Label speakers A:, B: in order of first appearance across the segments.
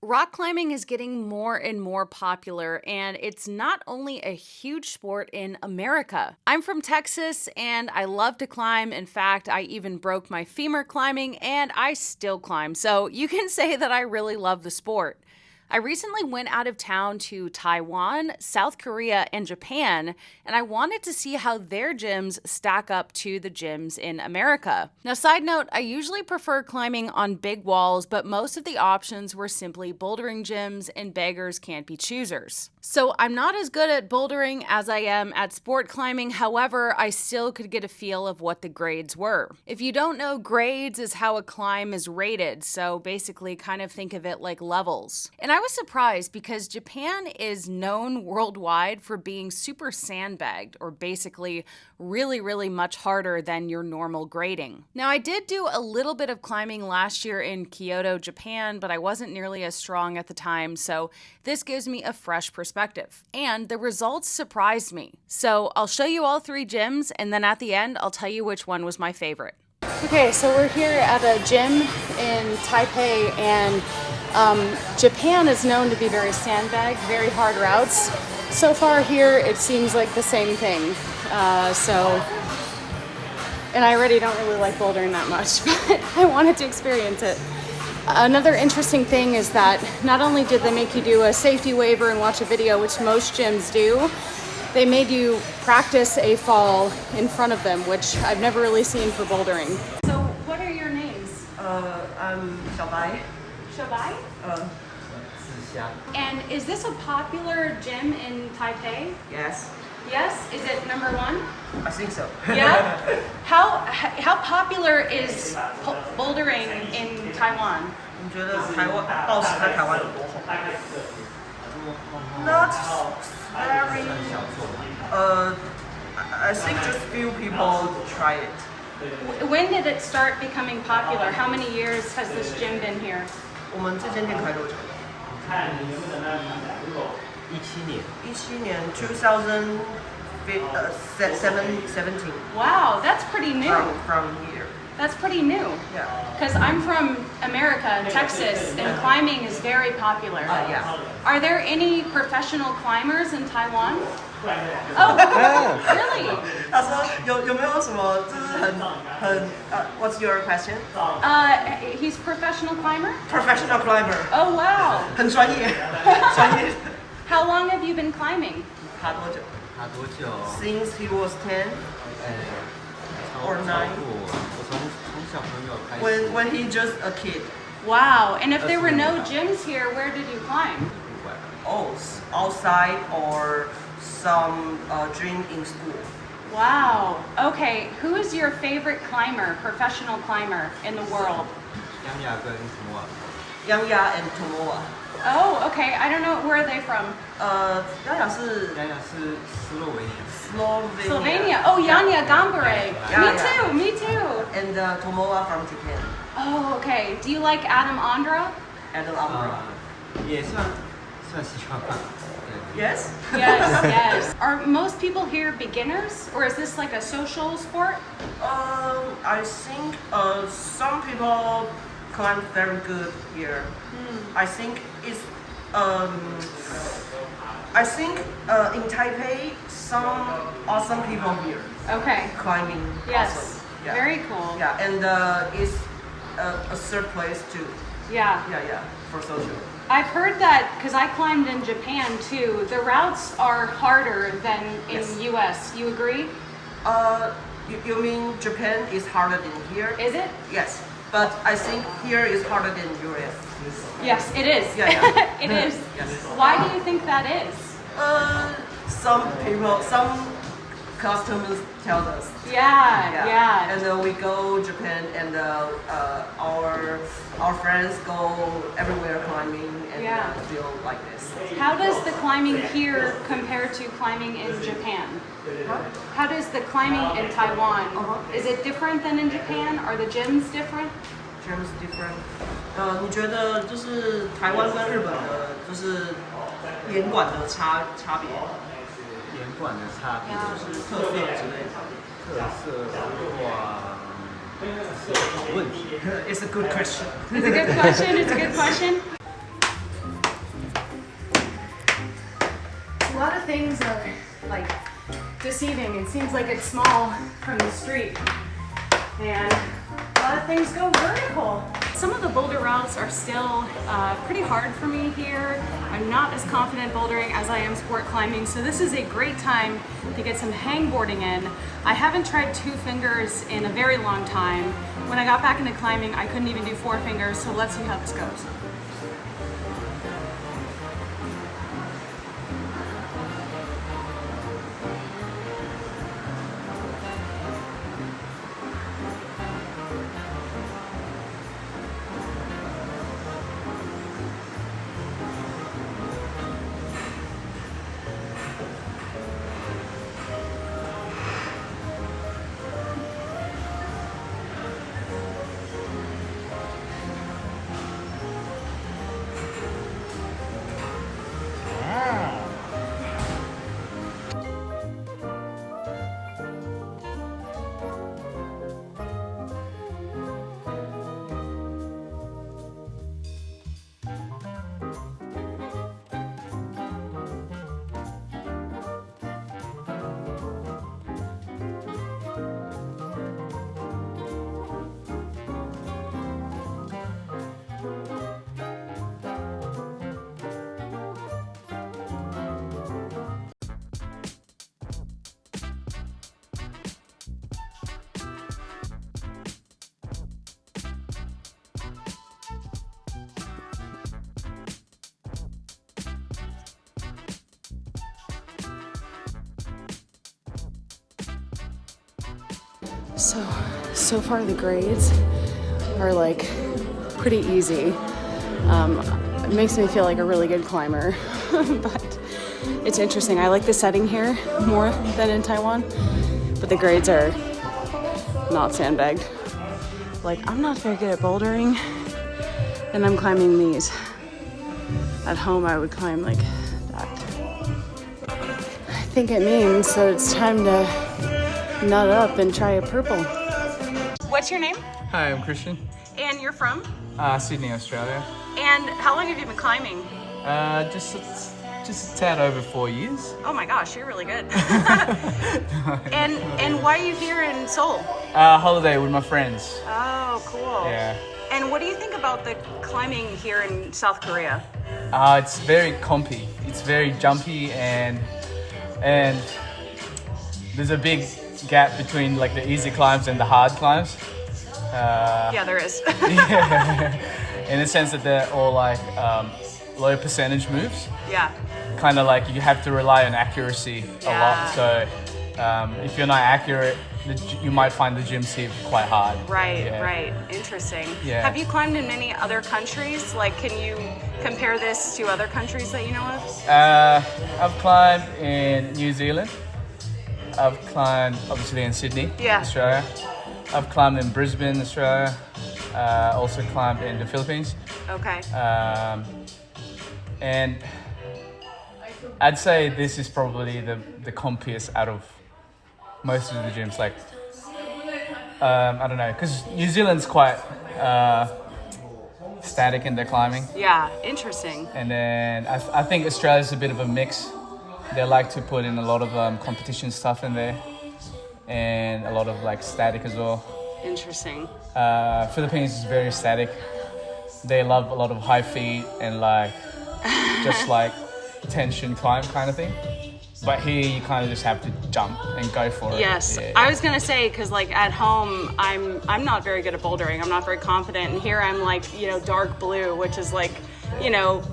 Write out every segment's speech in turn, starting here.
A: Rock climbing is getting more and more popular, and it's not only a huge sport in America. I'm from Texas, and I love to climb. In fact, I even broke my femur climbing, and I still climb. So you can say that I really love the sport. I recently went out of town to Taiwan, South Korea, and Japan, and I wanted to see how their gyms stack up to the gyms in America. Now, side note, I usually prefer climbing on big walls, but most of the options were simply bouldering gyms, and beggars can't be choosers. So I'm not as good at bouldering as I am at sport climbing. However, I still could get a feel of what the grades were. If you don't know, grades is how a climb is rated. So basically kind of think of it like levels. And I was surprised because Japan is known worldwide for being super sandbagged, or basically really much harder than your normal grading. Now, I did do a little bit of climbing last year in Kyoto, Japan, but I wasn't nearly as strong at the time, so this gives me a fresh perspective. And the results surprised me. So I'll show you all three gyms, and then at the end, I'll tell you which one was my favorite. Okay, so we're here at a gym in Taipei, and Japan is known to be very sandbagged, very hard routes. So far here, it seems like the same thing. And I already don't really like bouldering that much, but I wanted to experience it. Another interesting thing is that not only did they make you do a safety waiver and watch a video, which most gyms do, they made you practice a fall in front of them, which I've never really seen for bouldering. So what are your names?
B: I'm Xiaobai.
A: Xiaobai? And is this a popular gym in Taipei?
B: Yes.
A: Yes? Is it number one?
B: I think so.
A: Yeah? How popular is bouldering in Taiwan?
B: 你觉得报纸在台湾有多红 Not very. I think just few people try it.
A: When did it start becoming popular? How many years has this gym been here?
B: 我们这间店开多久
C: 17年
B: ？17
A: Wow, that's pretty new.
B: From here.
A: That's pretty new.
B: Yeah.
A: Because I'm from America, Texas, and climbing is very popular.
B: Yeah.
A: Are there any professional climbers in Taiwan? Oh, really?
B: 他说有没有什么就是What's your question?
A: He's a professional climber?
B: Professional climber.
A: Oh, wow.
B: 很专业，专业。
A: How long have you been climbing?
B: 爬多久？
C: 爬多久
B: Since he was 10 or 9.
C: 我从小朋友开始
B: When he just a kid.
A: Wow. And if there were no gyms here, where did you climb?
B: Oh, outside or some gym in school.
A: Wow. Okay. Who is your favorite climber, professional climber in the world?
C: 杨雅跟什么
B: Yang Ya and Tomoa.
A: Oh, okay. I don't know. Where are they from?
B: Yang Ya 是
C: 杨雅是斯洛维尼亚
A: Slovenia. Oh, Yanya Gambare.
B: Yeah,
A: Me too.
B: and Tomoa from Japan.
A: Oh, okay. Do you like Adam Andra?
B: Adam Ambra.
C: 也算喜欢吧
B: Yes.
A: Yes. Are most people here beginners, or is this like a social sport?
B: I think some people climb very good here. I think it's in Taipei some awesome people here
A: Okay.
B: climbing.
A: Yes.
B: Awesome. Yeah.
A: Very cool.
B: Yeah, and it's a third place too.
A: Yeah.
B: Yeah, for social.
A: I've heard that because I climbed in Japan too. The routes are harder than in
B: Yes.
A: US. You agree?
B: You mean Japan is harder than here?
A: Is it?
B: Yes, but I think here is harder than US.
A: Yes, it is.
B: Yeah.
A: It is.
B: Yes.
A: Why do you think that is?
B: Some customers tell us.
A: Yeah.
B: And we go Japan, and our friends go everywhere climbing, and feel like this.
A: How does the climbing here compare to climbing in Japan? How does the climbing in Taiwan? Is it different than in Japan? Are the gyms different?
B: Gyms different. 你觉得就是台湾跟日本的，就是严管的差别？
C: 严管的差别
B: 就是特色之类的。
C: 特色的话，这是好问题。
B: It's a good question.
A: It's a good question. things are like deceiving. It seems like it's small from the street, and a lot of things go vertical. Some of the boulder routes are still pretty hard for me here. I'm not as confident bouldering as I am sport climbing, so this is a great time to get some hangboarding in. I haven't tried 2 fingers in a very long time. When I got back into climbing, I couldn't even do 4 fingers, so let's see how this goes. So far the grades are like pretty easy. It makes me feel like a really good climber, but it's interesting. I like the setting here more than in Taiwan, but the grades are not sandbagged. Like, I'm not very good at bouldering, and I'm climbing these. At home I would climb like that. I think it means that it's time to nut up and try a purple. What's your name?
C: Hi, I'm Christian.
A: And you're from?
C: Sydney, Australia.
A: And how long have you been climbing?
C: Just a tad over 4 years.
A: Oh my gosh, you're really good. and why are you here in Seoul?
C: Holiday with my friends.
A: Oh, cool.
C: Yeah.
A: And what do you think about the climbing here in South Korea?
C: It's very compy. It's very jumpy, and there's a big gap between like the easy climbs and the hard climbs.
A: Yeah, there is.
C: Yeah. In the sense that they're all like low percentage moves.
A: Yeah.
C: Kind of like you have to rely on accuracy a lot. So if you're not accurate, you might find the gym seat quite hard.
A: Right,
C: yeah.
A: right. Interesting.
C: Yeah.
A: Have you climbed in many other countries? Like, can you compare this to other countries that you know of?
C: I've climbed in New Zealand. I've climbed obviously in Sydney,
A: Yeah.
C: Australia. I've climbed in Brisbane, Australia. Also climbed in the Philippines.
A: Okay.
C: And I'd say this is probably the compiest out of most of the gyms. Like, I don't know, because New Zealand's quite static in their climbing.
A: Yeah, interesting.
C: And then I think Australia's a bit of a mix. They like to put in a lot of competition stuff in there, and a lot of like static as well.
A: Interesting.
C: Philippines is very static. They love a lot of high feet and like just like tension climb kind of thing. But here you kind of just have to jump and go for it.
A: Yes,
C: Yeah.
A: I was gonna say, because like at home, I'm not very good at bouldering. I'm not very confident, and here I'm like, dark blue, which is like,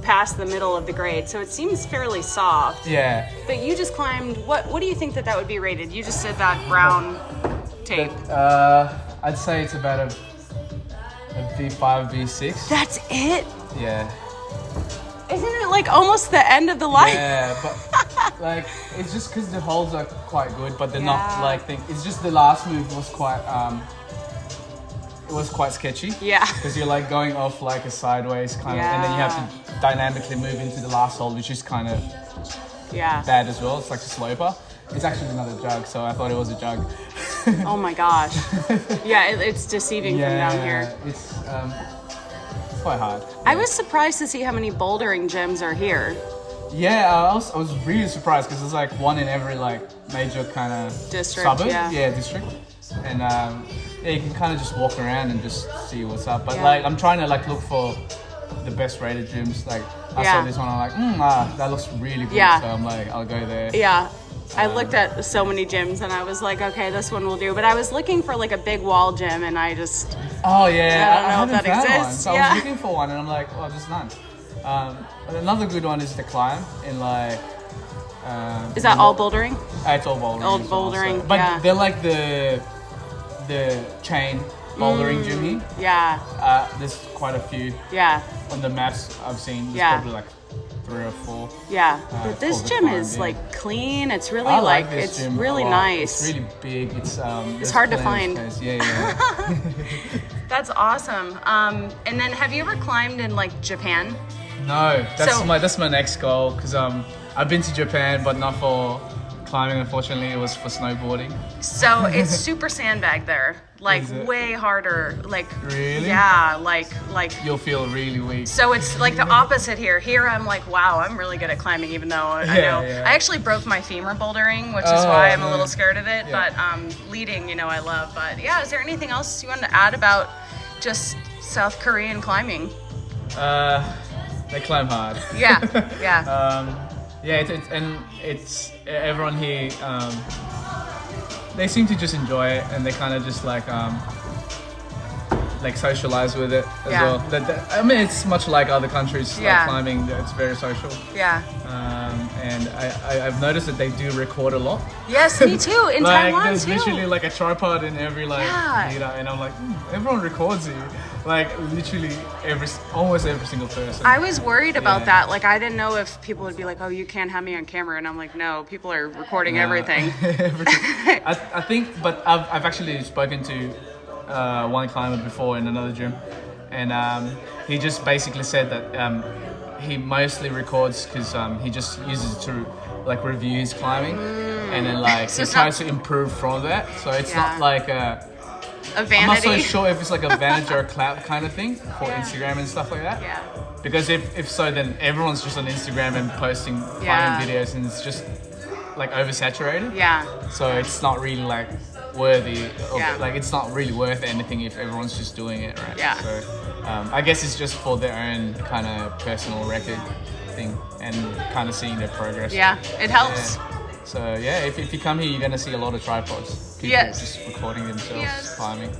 A: past the middle of the grade. So it seems fairly soft.
C: Yeah.
A: But you just climbed. What do you think that would be rated? You just did that brown tape.
C: I'd say it's about a V5, V6.
A: That's it?
C: Yeah.
A: Isn't it like almost the end of the line?
C: Yeah, but like it's just because the holds are quite good, but they're not
A: Yeah.
C: like it's just the last move was quite it was quite sketchy.
A: Yeah.
C: Because you're like going off like a sideways kind of, and then you have to dynamically move into the last hold, which is kind of
A: Yeah.
C: bad as well. It's like a sloper. It's actually not a jug, so I thought it was a jug.
A: Oh my gosh. Yeah, it's deceiving from down here.
C: It's quite hard.
A: I was surprised to see how many bouldering gyms are here.
C: Yeah, I was really surprised because there's like one in every like major kind of
A: District,
C: suburb.
A: yeah.
C: District. And yeah, you can kind of just walk around and just see what's up. But
A: Yeah.
C: like, I'm trying to like look for the best rated gyms. Like, I
A: Yeah.
C: saw this one, I'm like, that looks really good.
A: Yeah.
C: So I'm like, I'll go there.
A: Yeah. I looked at so many gyms and I was like, okay, this one will do. But I was looking for like a big wall gym and I just,
C: Oh yeah,
A: I don't know if
C: haven't
A: that
C: found one.
A: exists.
C: So I
A: Yeah.
C: was looking for one, and I'm like, oh, there's none. But another good one is the climb in like.
A: is that all bouldering?
C: It's all bouldering.
A: All
C: as well,
A: bouldering,
C: but
A: yeah.
C: they're like the chain bouldering gym here.
A: Yeah.
C: There's quite a few
A: Yeah.
C: on the maps I've seen. There's
A: Yeah.
C: probably like 3 or 4.
A: Yeah.
C: it's
A: But this
C: called the
A: gym
C: Climb,
A: is
C: yeah.
A: like clean. It's really
C: I
A: like,
C: this
A: it's
C: gym a
A: really
C: lot.
A: nice.
C: It's really big. It's
A: hard to
C: plenty
A: find.
C: of space. Yeah.
A: That's awesome. And then have you ever climbed in like Japan?
C: No,
A: So-
C: that's my next goal because I've been to Japan, but not for climbing. Unfortunately, it was for snowboarding.
A: So it's super sandbag there, like
C: Is it?
A: way harder. Like
C: Really?
A: Yeah, like.
C: You'll feel really weak.
A: So it's like the opposite here. Here I'm like, wow, I'm really good at climbing, even though I know
C: Yeah.
A: I actually broke my femur bouldering, which is
C: Oh,
A: why I'm a
C: no.
A: little scared of it.
C: Yeah.
A: But leading, I love. But yeah, is there anything else you want to add about just South Korean climbing?
C: They climb hard.
A: Yeah, yeah.
C: It's everyone here. They seem to just enjoy it, and they kind of just like socialize with it as
A: Yeah.
C: well. I mean, it's much like other countries
A: Yeah.
C: like climbing. It's very social.
A: Yeah.
C: And I've noticed that they do record a lot.
A: Yes, me too. In
C: Like
A: Taiwan
C: there's
A: too.
C: literally like a tripod in every
A: Yeah.
C: leader, and I'm like, everyone records you. Like literally almost every single person.
A: I was worried about
C: Yeah.
A: that. Like, I didn't know if people would be like, "Oh, you can't have me on camera," and I'm like, "No, people are recording
C: Nah.
A: everything."
C: Everything. I think, but I've actually spoken to one climber before in another gym, and he just basically said that he mostly records because he just uses it to like review his climbing, and then like
A: So
C: he
A: it's
C: tries
A: not-
C: to improve from that. So it's
A: Yeah.
C: not like
A: A
C: I'm not so
A: vanity.
C: sure if it's like a vantage or a clout kind of thing for
A: Yeah.
C: Instagram and stuff like that.
A: Yeah.
C: Because if so, then everyone's just on Instagram and posting
A: Yeah.
C: climbing videos, and it's just like oversaturated.
A: Yeah.
C: So it's not really like worthy. Of,
A: Yeah.
C: Like it's not really worth anything if everyone's just doing it, right?
A: Yeah.
C: So I guess it's just for their own kind of personal record thing and kind of seeing their progress.
A: Yeah, it helps.
C: Yeah. So yeah, if you come here, you're gonna see a lot of tripods. People
A: Yes.
C: just recording themselves
A: Yes.
C: climbing,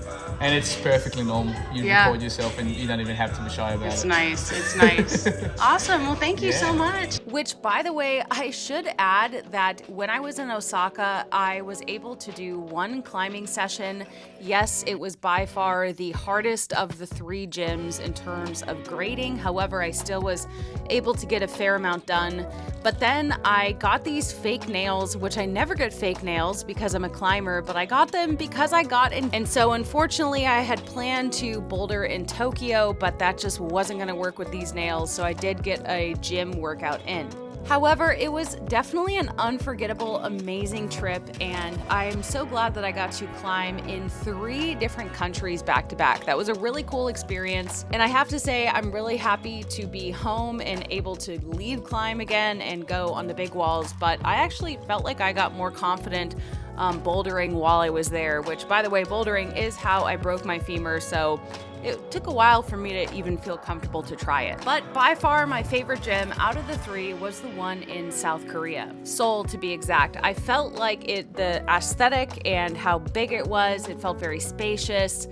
C: and it's perfectly normal. You
A: Yeah.
C: record yourself, and you don't even have to be shy about
A: It's
C: it.
A: nice. It's nice. Awesome. Well, thank you so
C: Yeah.
A: much. Which, by the way, I should add that when I was in Osaka, I was able to do one climbing session. Yes, it was by far the hardest of the 3 gyms in terms of grading. However, I still was able to get a fair amount done. But then I got these fake nails, which I never get fake nails because I'm a climber, but I got them because I got in. And so unfortunately I had planned to boulder in Tokyo, but that just wasn't gonna work with these nails. So I did get a gym workout in. However, it was definitely an unforgettable, amazing trip, and I'm so glad that I got to climb in 3 different countries back to back. That was a really cool experience, and I have to say I'm really happy to be home and able to lead climb again and go on the big walls, but I actually felt like I got more confident bouldering while I was there, which, by the way, bouldering is how I broke my femur, so it took a while for me to even feel comfortable to try it. But by far my favorite gym out of the 3 was the one in South Korea, Seoul to be exact. I felt like the aesthetic and how big it was, it felt very spacious,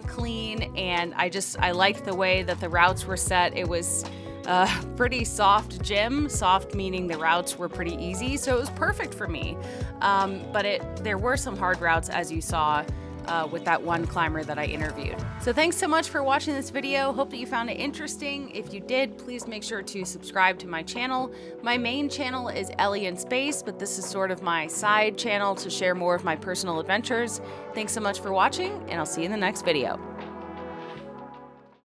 A: clean, and I liked the way that the routes were set. It was a pretty soft gym, soft meaning the routes were pretty easy, so it was perfect for me. But there were some hard routes, as you saw, with that one climber that I interviewed. So thanks so much for watching this video. Hope that you found it interesting. If you did, please make sure to subscribe to my channel. My main channel is Ellie in Space, but this is sort of my side channel to share more of my personal adventures. Thanks so much for watching, and I'll see you in the next video.